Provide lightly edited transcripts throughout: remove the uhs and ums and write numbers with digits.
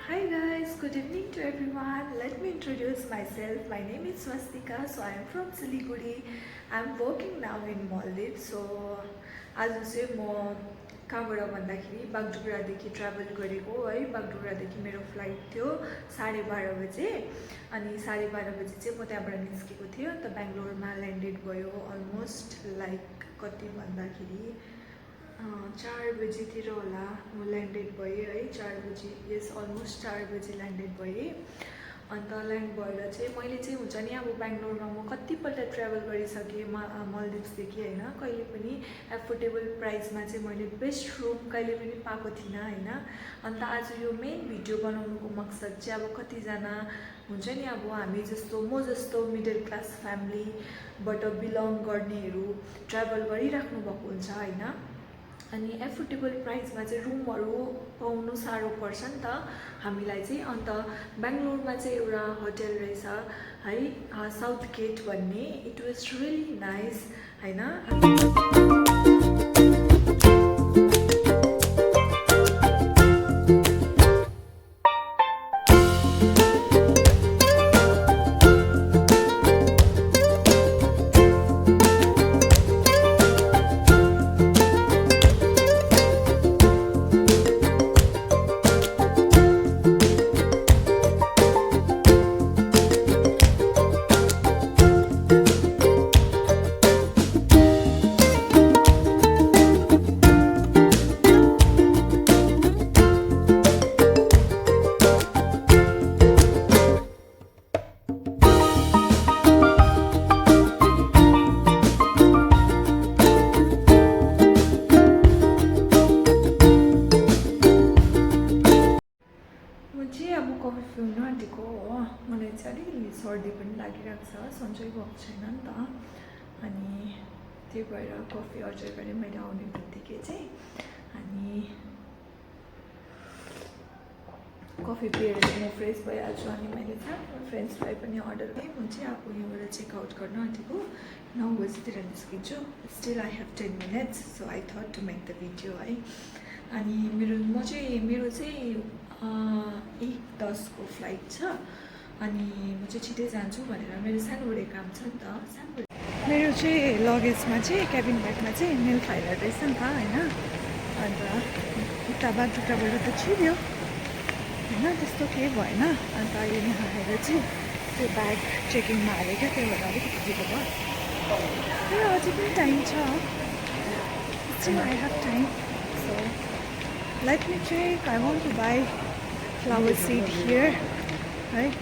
Hi guys, good evening to everyone. Let me introduce myself. My name is Swastika. So I am from Siliguri. I'm working now in Maldives. So आज चाहिँ म कहाँबाट भन्दाखेरि बागडोग्रादेखि travel गरेको है। बागडोग्रादेखि मेरो flight थियो 12:30 बजे अनि 12:30 बजे चाहिँ म त्यहाँबाट निस्केको थिएँ। अन्त बेङ्गलोरमा ल्यान्डेड भयो अलमोस्ट लाइक कति भन्दाखेरि 4 बजीतिर होला म ल्यान्डेड भएँ है। 4 बजी यस अलमोस्ट 4 बजी ल्यान्डेड भएँ। अन्त ल्यान्ड भएर चाहिँ मैले चाहिँ हुन्छ नि अब बेङ्गलोरमा म कतिपल्ट ट्राभल गरिसकेँ मल्दिप्सदेखि होइन। कहिले पनि एफोर्डेबल प्राइसमा चाहिँ मैले बेस्ट रुम कहिले पनि पाएको थिइनँ होइन। अन्त आज यो मेन भिडियो बनाउनुको मकसद चाहिँ अब कतिजना हुन्छ नि अब हामी जस्तो म जस्तो मिडल क्लास फ्यामिलीबाट बिलङ गर्नेहरू ट्राभल गरिराख्नु भएको हुन्छ होइन। अनि एफोर्डेबल प्राइसमा चाहिँ रुमहरू पाउनु साह्रो पर्छ नि त हामीलाई चाहिँ। अन्त बेङ्गलोरमा चाहिँ एउटा होटल रहेछ है साउथ गेट भन्ने। इट वाज रियली नाइस होइन। अब कफी पिउनु आँटेको हो। मलाई चाहिँ अलिक सर्दी पनि लागिरहेको छ, सन्चै भएको छैन नि त। अनि त्यही भएर कफी अर्डर गरेँ मैले आउने बित्तिकै चाहिँ। अनि कफी पिएर चाहिँ म फ्रेस भइहाल्छु। अनि मैले फ्रेन्चफ्राई पनि अर्डर गरेँ। म चाहिँ अब यहाँबाट चेकआउट गर्न आँटेको 9 बजीतिर निस्किन्छु। Still I have 10 minutes so I thought to make the video है। अनि मेरो चाहिँ 1:10 को फ्लाइट छ। अनि म चाहिँ छिटै जान्छु भनेर मेरो सानोबडे काम छ नि त। मेरो चाहिँ लगेजमा चाहिँ क्याबिन ब्यागमा चाहिँ नेल फाइलर रहेछ नि त होइन। अन्त उता बागडोग्राबाट त छिर्यो होइन, त्यस्तो केही भएन। अन्त अहिले यहाँ आएर चाहिँ त्यो ब्याग चेकिङमा हालेँ क्या, त्यही भएर अलिकति ढिलो भयो। तर अझै पनि टाइम छ, still I have time. So let me check. I want to buy flower seed here, right?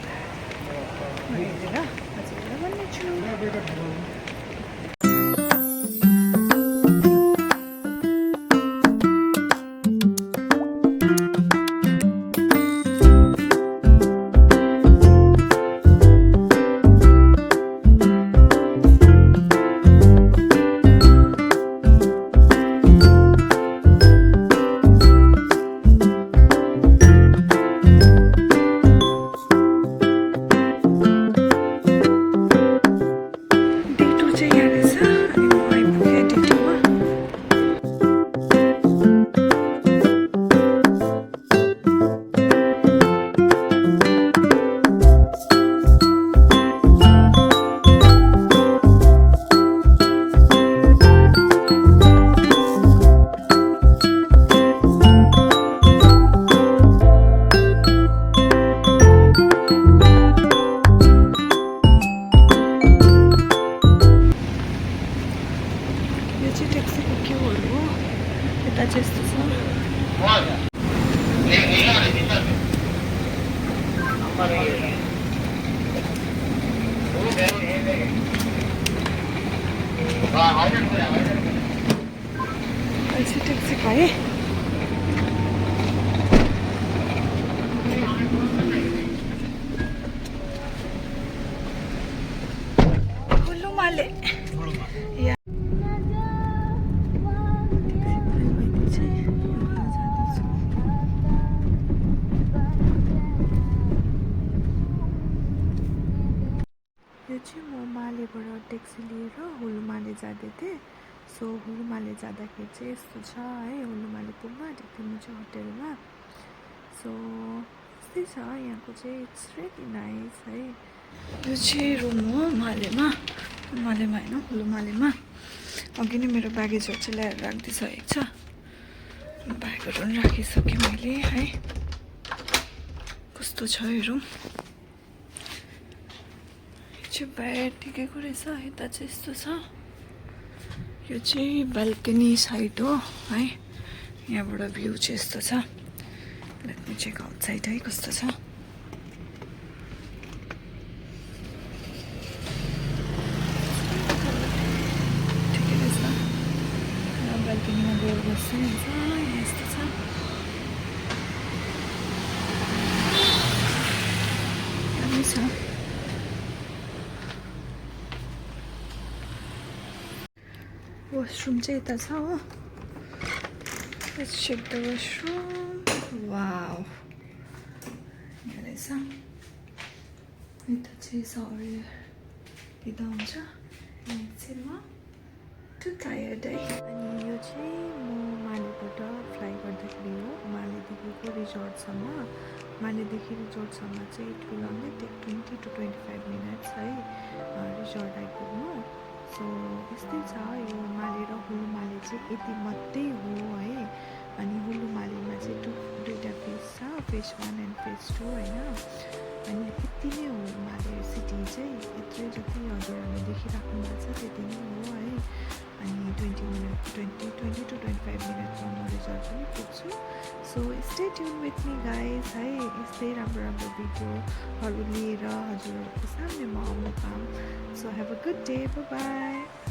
Taxi खाएँ। चाहिँ म मालेबाट ट्याक्सी लिएर हुलुमाले जाँदै थिएँ। सो हुलुमाले जाँदाखेरि चाहिँ यस्तो छ है, हुलुमाले पुग्न आँटेको थिएँ म चाहिँ होटेलमा। सो यस्तै छ यहाँको चाहिँ इट्स रियली नाइस है यो चाहिँ रुम हो मालेमा होइन हुलु मालेमा अघि नै मेरो ब्यागेजहरू चाहिँ ल्याएर राखिदिइसकेको छ ब्यागहरू पनि राखिसकेँ मैले है कस्तो छ यो रुम यो चाहिँ बेड ठिकैको रहेछ यता चाहिँ यस्तो छ यो चाहिँ बाल्कनी साइड हो है यहाँबाट भ्यू चाहिँ यस्तो छ लेट मी चेक आउटसाइड है कस्तो छ ठिकै रहेछ बाल्कनीमा गएर बस्छु हुन्छ यहाँ यस्तो छ दामी छ वासरुम चाहिँ यता छ हो let's check the washroom wow यहाँ रहेछ यता चाहिँ सरी दिँदा हुन्छ चाहिँ म टु टायर्ड है अनि यो चाहिँ म मालेबाट फ्लाइ गर्दाखेरि हो मालेदेखिको रिजोर्टसम्म मालेदेखि रिजोर्टसम्म चाहिँ it will only take 20 to 25 minutes है रिजोर्ट आइपुग्नु सो यस्तै छ यो माले र हुलु माले चाहिँ यति मात्रै हो है अनि हुलु मालेमा चाहिँ दुईवटा फेज छ फेज 1 एन्ड फेज 2 होइन अनि यति नै हो माले सिटी चाहिँ यत्रै जति हजुरहरूले देखिराख्नु भएको छ त्यति नै हो है अनि 20 to 25 मिनटमा म रिजल्ट पनि पुग्छु so stay tune with me guys है यस्तै राम्रो भिडियोहरू लिएर हजुरहरूको सामने म आउनु पाऊँ so have a good day by